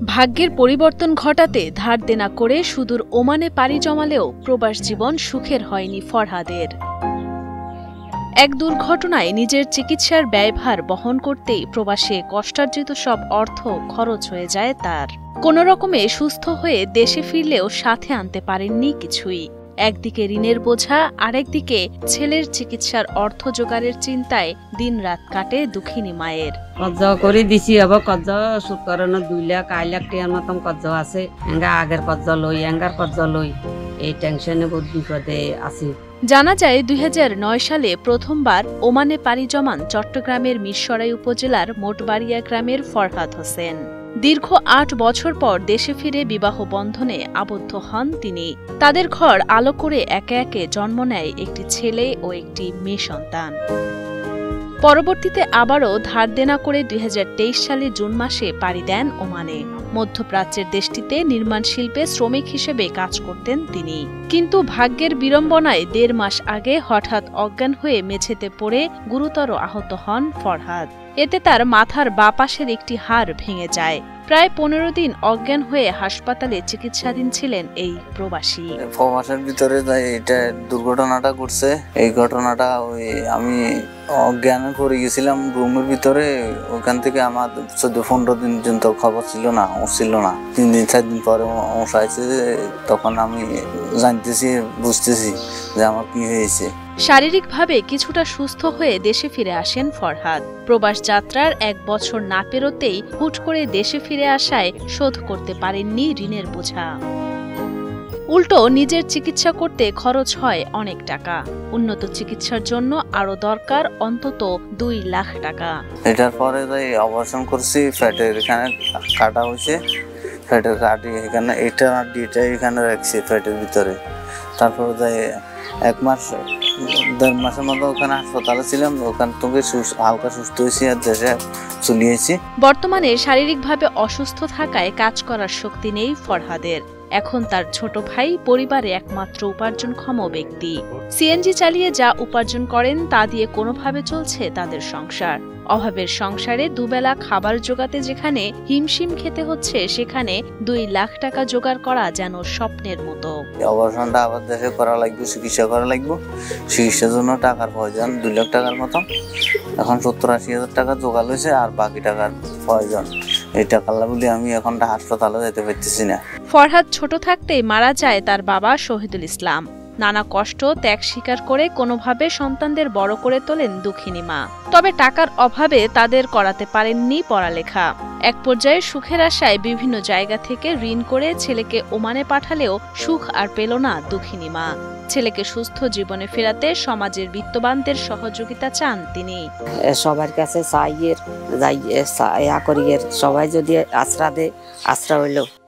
ভাগ্যের পরিবর্তন ঘটাতে ধার দেনা করে সুদূর ওমানে পাড়ি জমালেও প্রবাস জীবন সুখের হয়নি ফরহাদের। এক দুর্ঘটনায় নিজের চিকিৎসার ব্যয়ভার বহন করতেই প্রবাসে কষ্টার্জিত সব অর্থ খরচ হয়ে যায় তার। কোনো রকমে সুস্থ হয়ে দেশে ফিরলেও সাথে আনতে পারেননি কিছুই। একদিকে ঋণের বোঝা, আরেকদিকে ছেলের চিকিৎসার অর্থ জোগাড়ের চিন্তায় দিনরাত কাটে দুঃখিনী মায়ের। কর্জ করে দিছি, আবার কর্জ সুদ করানো 2 লাখ 2.5 লাখ টাকার মতন কর্জ আছে। আগের কর্জ লই, এঙ্গার কর্জ লই, এই টেনশনে বহুত বিপদে আছি। জানা যায় 2009 সালে প্রথমবার ওমানে পাড়ি জমান চট্টগ্রামের মিরসরাই উপজেলার মোটবাড়িয়া গ্রামের ফরহাদ হোসেন। দীর্ঘ 8 বছর পর দেশে ফিরে বিবাহ বন্ধনে আবদ্ধ হন তিনি। তাদের ঘর আলো করে একে একে জন্ম নেয় একটি ছেলে ও একটি মেয়ে সন্তান। পরবর্তীতে আবারও ধার দেনা করে 2023 সালে জুন মাসে পাড়ি দেন ওমানে। মধ্যপ্রাচ্যের দেশটিতে নির্মাণ শিল্পে শ্রমিক হিসেবে কাজ করতেন তিনি। কিন্তু ভাগ্যের বিড়ম্বনায় 1.5 মাস আগে হঠাৎ অজ্ঞান হয়ে মেঝেতে পড়ে গুরুতর আহত হন ফরহাদ। এতে তার মাথার বাঁ পাশের একটি হাড় ভেঙে যায়। প্রায় 15 দিন অজ্ঞান হয়ে হাসপাতালে চিকিৎসাধীন ছিলেন এই প্রবাসী। প্রবাসের ভিতরে এটা দুর্ঘটনাটা ঘটছে। এই ঘটনাটা আমি অজ্ঞান করে গেছিলাম রুমের ভিতরে। ওখান থেকে আমার 14-15 দিন পর্যন্ত খবর ছিল না, 3 দিন 4 দিন পরে মশাইছে। তখন আমি জানতেছি, বুঝতেছি যে আমার কি হয়েছে। শারীরিকভাবে কিছুটা সুস্থ হয়ে দেশে ফিরে আসেন ফরহাদ। প্রবাস যাত্রার 1 বছর না পেরোতেই হুট করে দেশে ফিরে আসায় শোধ করতে পারেননি ঋণের বোঝা। উল্টো নিজের চিকিৎসা করতে খরচ হয় অনেক টাকা। উন্নত চিকিৎসার জন্য আরো দরকার অন্তত 2 লাখ টাকা। এটার পরে অপারেশন করছি, ফ্যাটের এখানে কাটা হয়েছে। ফ্যাটের কাটি এখানে, এটা এখানে রাখছি ফ্যাটের ভিতরে। তারপর 1 মাস 1.5 মাসের মতো ওখানে হাসপাতালে ছিলাম। ওখান থেকে হালকা সুস্থ হয়েছি আর দেশে চলিয়েছি। বর্তমানে শারীরিকভাবে অসুস্থ থাকায় কাজ করার শক্তি নেই ফরহাদের। এখন তার ছোট ভাই পরিবারে একমাত্র উপার্জনক্ষম ব্যক্তি। সিএনজি চালিয়ে যা উপার্জন করেন তা দিয়ে কোনোভাবে চলছে তাদের সংসার। অভাবের সংসারে দুবেলা খাবার জোগাতে যেখানে হিমশিম খেতে হচ্ছে, সেখানে 2 লাখ টাকা জোগাড় করা যেন স্বপ্নের মতো। অপারেশনটা আবার দেশে করা লাগবে, চিকিৎসা করা লাগবে। চিকিৎসার জন্য টাকার প্রয়োজন 2 লাখ টাকার মতো। এখন 70-80 হাজার টাকা জোগাড় হয়েছে, আর বাকি টাকার প্রয়োজন। এই টাকা বলে আমি এখন হাসপাতালে যেতে পারতেছি না। ফরহাদ ছোট থাকতেই মারা যায় তার বাবা শহীদুল ইসলাম। নানা কষ্ট ত্যাগ স্বীকার করে কোনোভাবে সন্তানদের বড় করে তোলেন দুঃখিনী মা। তবে টাকার অভাবে তাদের করাতে পারেননি পড়ালেখা। এক পর্যায়ে সুখের আশায় বিভিন্ন জায়গা থেকে ঋণ করে ছেলেকে ওমানে পাঠালেও সুখ আর পেল না দুঃখিনী মা। ছেলেকে সুস্থ জীবনে ফেরাতে সমাজের বিত্তবানদের সহযোগিতা চান তিনি। সবার কাছে চাইয়ের সবাই যদি আশ্রা দেয়, আশ্রা হইল